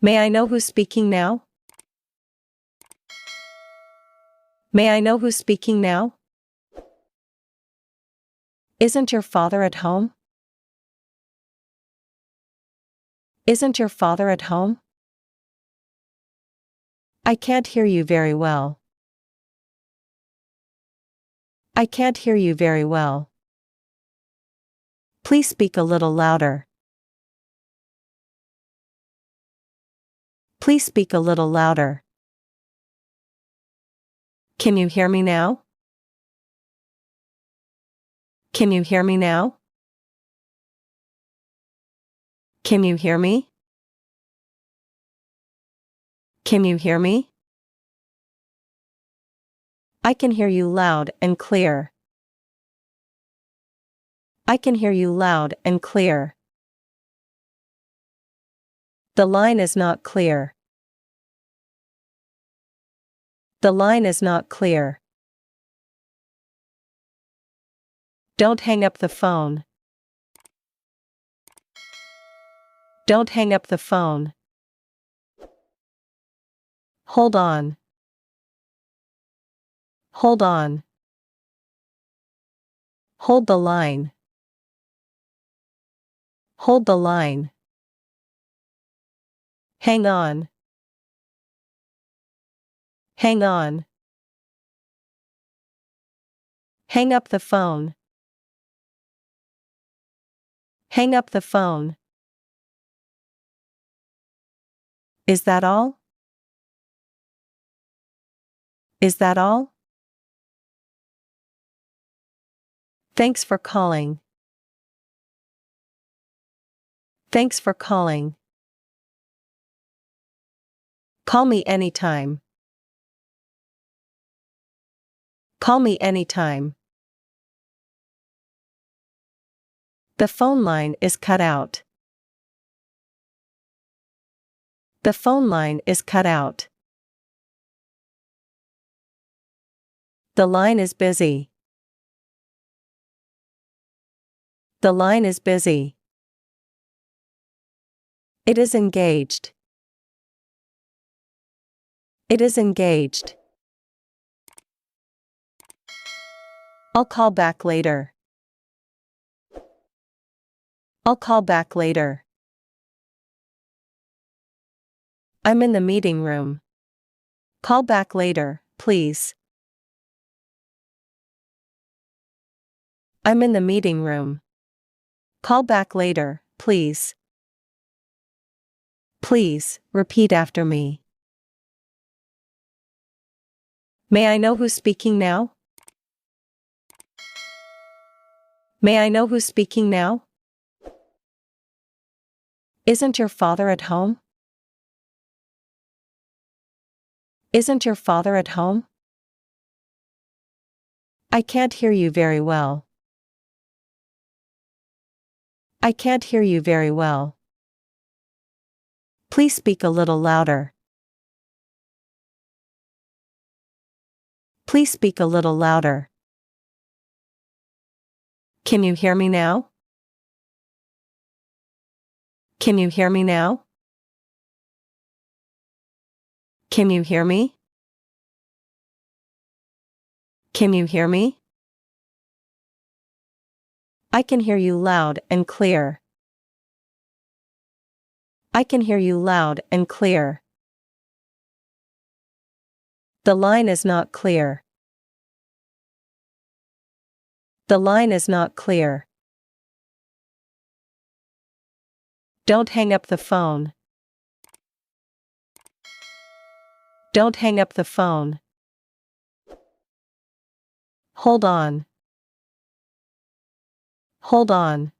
May I know who's speaking now? May I know who's speaking now? Isn't your father at home? Isn't your father at home? I can't hear you very well. I can't hear you very well. Please speak a little louder. Please speak a little louder. Can you hear me now? Can you hear me now? Can you hear me? Can you hear me? I can hear you loud and clear. I can hear you loud and clear. The line is not clear. The line is not clear. Don't hang up the phone. Don't hang up the phone. Hold on. Hold on. Hold the line. Hold the line. Hang on. Hang on. Hang up the phone. Hang up the phone. Is that all? Is that all? Thanks for calling. Thanks for calling. Call me anytime. Call me anytime. The phone line is cut out. The phone line is cut out. The line is busy. The line is busy. It is engaged. It is engaged. I'll call back later. I'll call back later. I'm in the meeting room. Call back later, please. I'm in the meeting room. Call back later, please. Please, repeat after me. May I know who's speaking now? May I know who's speaking now? Isn't your father at home? Isn't your father at home? I can't hear you very well. I can't hear you very well. Please speak a little louder. Please speak a little louder. Can you hear me now? Can you hear me now? Can you hear me? Can you hear me? I can hear you loud and clear. I can hear you loud and clear. The line is not clear. The line is not clear. Don't hang up the phone. Don't hang up the phone. Hold on. Hold on.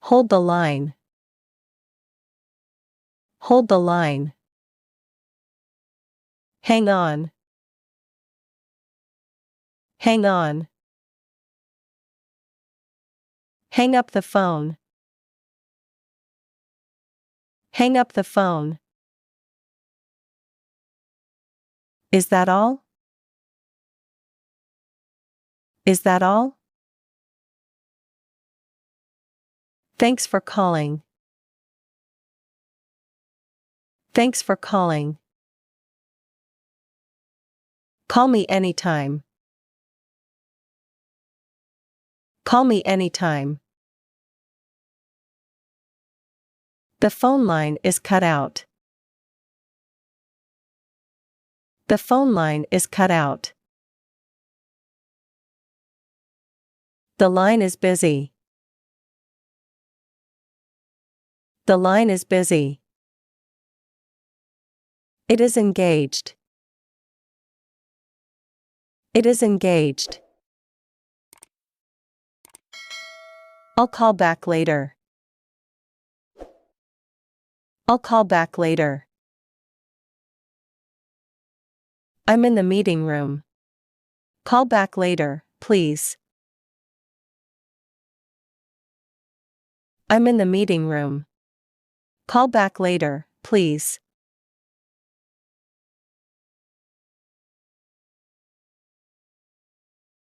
Hold the line. Hold the line. Hang on. Hang on. Hang up the phone. Hang up the phone. Is that all? Is that all? Thanks for calling. Thanks for calling. Call me anytime. Call me anytime. The phone line is cut out. The phone line is cut out. The line is busy. The line is busy. It is engaged. It is engaged. I'll call back later. I'll call back later. I'm in the meeting room. Call back later, please. I'm in the meeting room. Call back later, please.